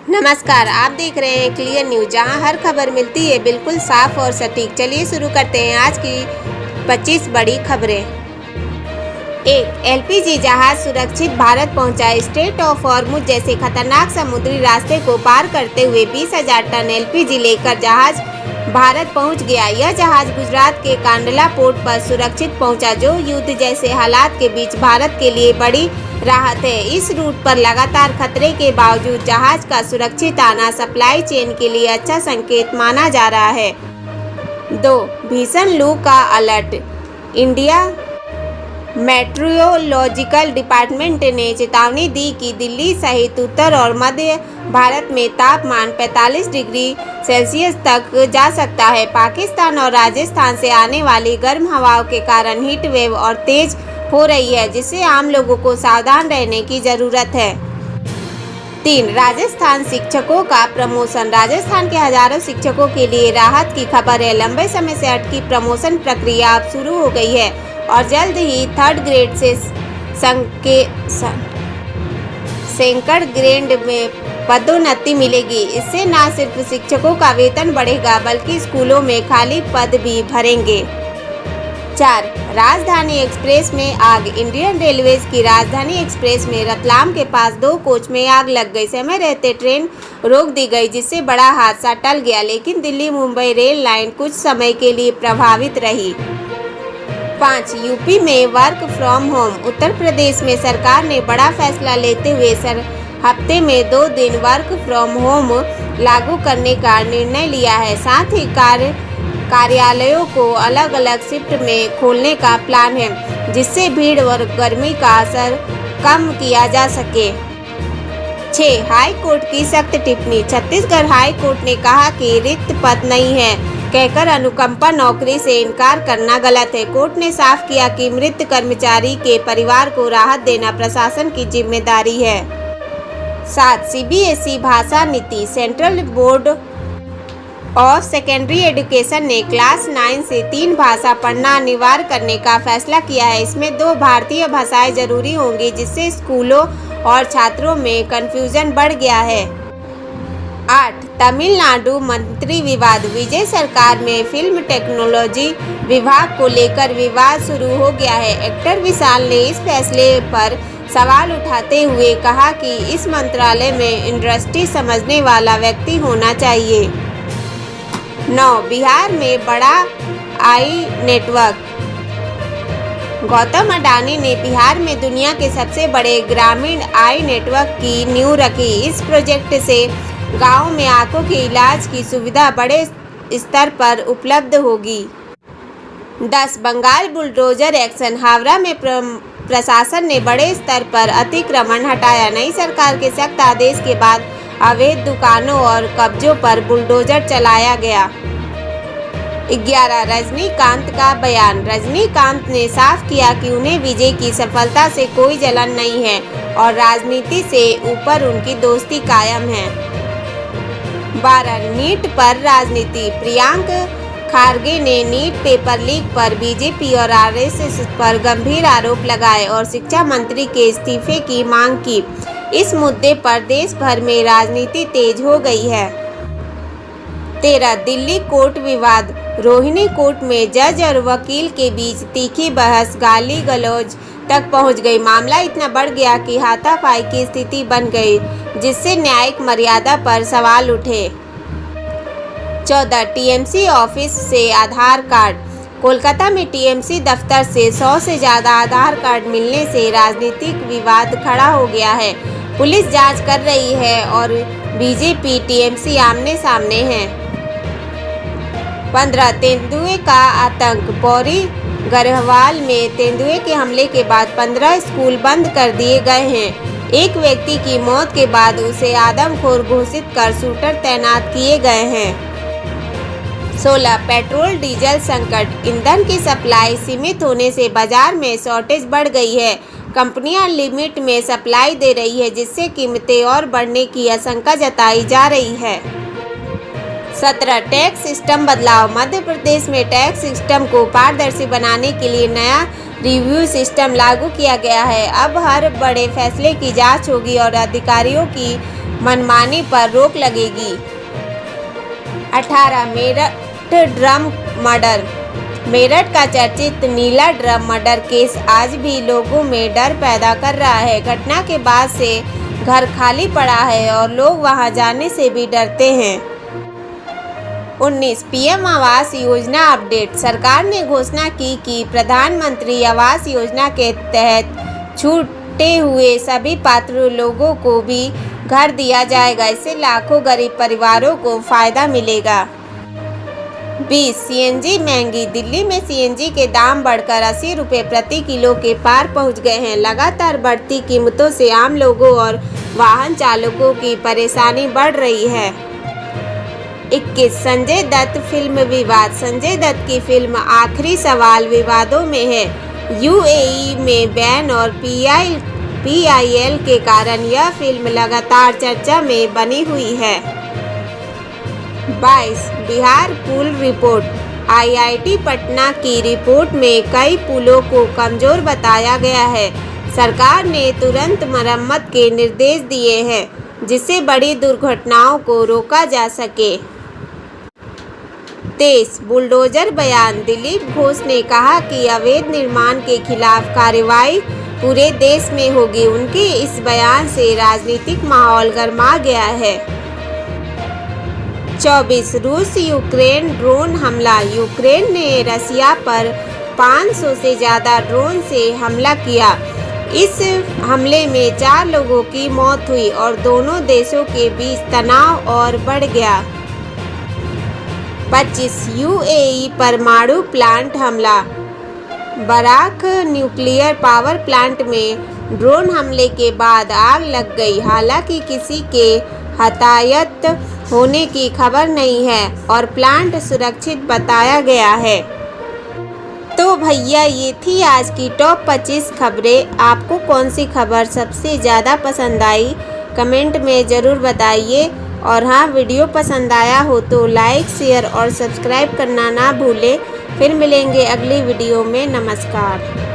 नमस्कार, आप देख रहे हैं क्लियर न्यूज, जहां हर खबर मिलती है बिल्कुल साफ और सटीक। चलिए शुरू करते हैं आज की 25 बड़ी खबरें। 1. एलपीजी जहाज सुरक्षित भारत पहुंचा। स्ट्रेट ऑफ हॉर्मुज जैसे खतरनाक समुद्री रास्ते को पार करते हुए 20,000 टन एलपीजी लेकर जहाज भारत पहुंच गया। यह जहाज गुजरात के कांडला पोर्ट पर सुरक्षित पहुंचा, जो युद्ध जैसे हालात के बीच भारत के लिए बड़ी राहत है। इस रूट पर लगातार खतरे के बावजूद जहाज का सुरक्षित आना सप्लाई चेन के लिए अच्छा संकेत माना जा रहा है। 2. भीषण लू का अलर्ट। इंडिया मेट्रोलॉजिकल डिपार्टमेंट ने चेतावनी दी कि दिल्ली सहित उत्तर और मध्य भारत में तापमान 45 डिग्री सेल्सियस तक जा सकता है। पाकिस्तान और राजस्थान से आने वाली गर्म हवाओं के कारण हीट वेव और तेज हो रही है, जिससे आम लोगों को सावधान रहने की जरूरत है। 3. राजस्थान शिक्षकों का प्रमोशन। राजस्थान के हजारों शिक्षकों के लिए राहत की खबर है। लंबे समय से अटकी प्रमोशन प्रक्रिया अब शुरू हो गई है और जल्द ही 3rd ग्रेड से सेकंड ग्रेड में पदोन्नति मिलेगी। इससे न सिर्फ शिक्षकों का वेतन बढ़ेगा, बल्कि स्कूलों में खाली पद भी भरेंगे। 4. राजधानी एक्सप्रेस में आग। इंडियन रेलवेज की राजधानी एक्सप्रेस में रतलाम के पास 2 कोच में आग लग गई। समय रहते ट्रेन रोक दी गई, जिससे बड़ा हादसा टल गया, लेकिन दिल्ली मुंबई रेल लाइन कुछ समय के लिए प्रभावित रही। 5. यूपी में work from home. Uttar Pradesh में सरकार ने बड़ा फैसला लेते हुए हफ्ते में 2 दिन वर्क फ्रॉम होम लागू करने का निर्णय लिया है। साथ ही कार्यालयों को अलग अलग शिफ्ट में खोलने का प्लान है, जिससे भीड़ और गर्मी का असर कम किया जा सके। 6. हाई कोर्ट की सख्त टिप्पणी। छत्तीसगढ़ हाई कोर्ट ने कहा कि रिक्त पद नहीं है कहकर अनुकंपा नौकरी से इनकार करना गलत है। कोर्ट ने साफ किया कि मृत कर्मचारी के परिवार को राहत देना प्रशासन की जिम्मेदारी है। 7. सीबीएसई भाषा नीति। Central board of secondary education ने क्लास 9 से 3 भाषा पढ़ना अनिवार्य करने का फैसला किया है। इसमें 2 भारतीय भाषाएं जरूरी होंगी, जिससे स्कूलों और छात्रों में कंफ्यूजन बढ़ गया है। 8. तमिलनाडु मंत्री विवाद। विजय सरकार में फिल्म टेक्नोलॉजी विभाग को लेकर विवाद शुरू हो गया है। एक्टर विशाल ने इस फैसले पर सवाल उठाते हुए कहा कि इस मंत्रालय में इंडस्ट्री समझने वाला व्यक्ति होना चाहिए। 9. बिहार में बड़ा आई नेटवर्क। गौतम अडानी ने बिहार में दुनिया के सबसे बड़े ग्रामीण आई नेटवर्क की नींव रखी। इस प्रोजेक्ट से गांव में आंखों के इलाज की सुविधा बड़े स्तर पर उपलब्ध होगी। 10. Bengal bulldozer action. हावड़ा में प्रशासन ने बड़े स्तर पर अतिक्रमण हटाया। नई सरकार के सख्त आदेश के बाद अवैध दुकानों और कब्जों पर बुलडोजर चलाया गया। 11. रजनीकांत का बयान। रजनीकांत ने साफ किया कि उन्हें विजय की सफलता से कोई जलन नहीं है और राजनीति से ऊपर उनकी दोस्ती कायम है। 12. नीट पर राजनीति। प्रियंक खारगे ने नीट पेपर लीक पर बीजेपी और आरएसएस पर गंभीर आरोप लगाए और शिक्षा मंत्री के इस्तीफे की मांग की। इस मुद्दे पर देश भर में राजनीति तेज हो गई है। 13. दिल्ली कोर्ट विवाद। रोहिणी कोर्ट में जज और वकील के बीच तीखी बहस गाली गलौज तक पहुंच गई। मामला इतना बढ़ गया कि हाथापाई की स्थिति बन गई, जिससे न्यायिक मर्यादा पर सवाल उठे। 14. टीएमसी ऑफिस से आधार कार्ड। कोलकाता में टीएमसी दफ्तर से 100 से ज़्यादा आधार कार्ड मिलने से राजनीतिक विवाद खड़ा हो गया है। पुलिस जांच कर रही है और बीजेपी टीएमसी आमने सामने हैं। 15. तेंदुए का आतंक। पौड़ी गढ़वाल में तेंदुए के हमले के बाद 15 स्कूल बंद कर दिए गए हैं। एक व्यक्ति की मौत के बाद उसे आदमखोर घोषित कर शूटर तैनात किए गए हैं। 16. पेट्रोल डीजल संकट। ईंधन की सप्लाई सीमित होने से बाजार में शॉर्टेज बढ़ गई है। कंपनियां लिमिट में सप्लाई दे रही है, जिससे कीमतें और बढ़ने की आशंका जताई जा रही है। 17. टैक्स सिस्टम बदलाव। मध्य प्रदेश में टैक्स सिस्टम को पारदर्शी बनाने के लिए नया रिव्यू सिस्टम लागू किया गया है। अब हर बड़े फैसले की जांच होगी और अधिकारियों की मनमानी पर रोक लगेगी। 18 मेरठ ड्रम मर्डर। मेरठ का चर्चित नीला ड्रम मर्डर केस आज भी लोगों में डर पैदा कर रहा है। घटना के बाद से घर खाली पड़ा है और लोग वहां जाने से भी डरते हैं। 19 पीएम आवास योजना अपडेट। सरकार ने घोषणा की कि प्रधानमंत्री आवास योजना के तहत छूटे हुए सभी पात्र लोगों को भी घर दिया जाएगा। इससे लाखों गरीब परिवारों को फायदा मिलेगा। 20 सीएनजी महंगी। दिल्ली में सीएनजी के दाम बढ़कर 80 रुपये प्रति किलो के पार पहुंच गए हैं। लगातार बढ़ती कीमतों से आम लोगों और वाहन चालकों की परेशानी बढ़ रही है। 21 संजय दत्त फिल्म विवाद। संजय दत्त की फिल्म आखिरी सवाल विवादों में है। यूएई में बैन और पीआईएल के कारण यह फिल्म लगातार चर्चा में बनी हुई है। 22 बिहार पुल रिपोर्ट। आईआईटी पटना की रिपोर्ट में कई पुलों को कमजोर बताया गया है। सरकार ने तुरंत मरम्मत के निर्देश दिए हैं जिससे बड़ी दुर्घटनाओं को रोका जा सके। 23 बुलडोजर बयान। दिलीप घोष ने कहा कि अवैध निर्माण के खिलाफ कार्रवाई पूरे देश में होगी। उनके इस बयान से राजनीतिक माहौल गर्मा गया है। 24 रूस यूक्रेन ड्रोन हमला। यूक्रेन ने रसिया पर 500 से ज़्यादा ड्रोन से हमला किया। इस हमले में 4 लोगों की मौत हुई और दोनों देशों के बीच तनाव और बढ़ गया। 25 यूएई परमाणु प्लांट हमला। बराक न्यूक्लियर पावर प्लांट में ड्रोन हमले के बाद आग लग गई। हालांकि किसी के हताहत होने की खबर नहीं है और प्लांट सुरक्षित बताया गया है। तो भैया ये थी आज की टॉप 25 खबरें। आपको कौन सी खबर सबसे ज़्यादा पसंद आई कमेंट में ज़रूर बताइए। और हाँ, वीडियो पसंद आया हो तो लाइक शेयर और सब्सक्राइब करना ना भूलें। फिर मिलेंगे अगली वीडियो में। नमस्कार।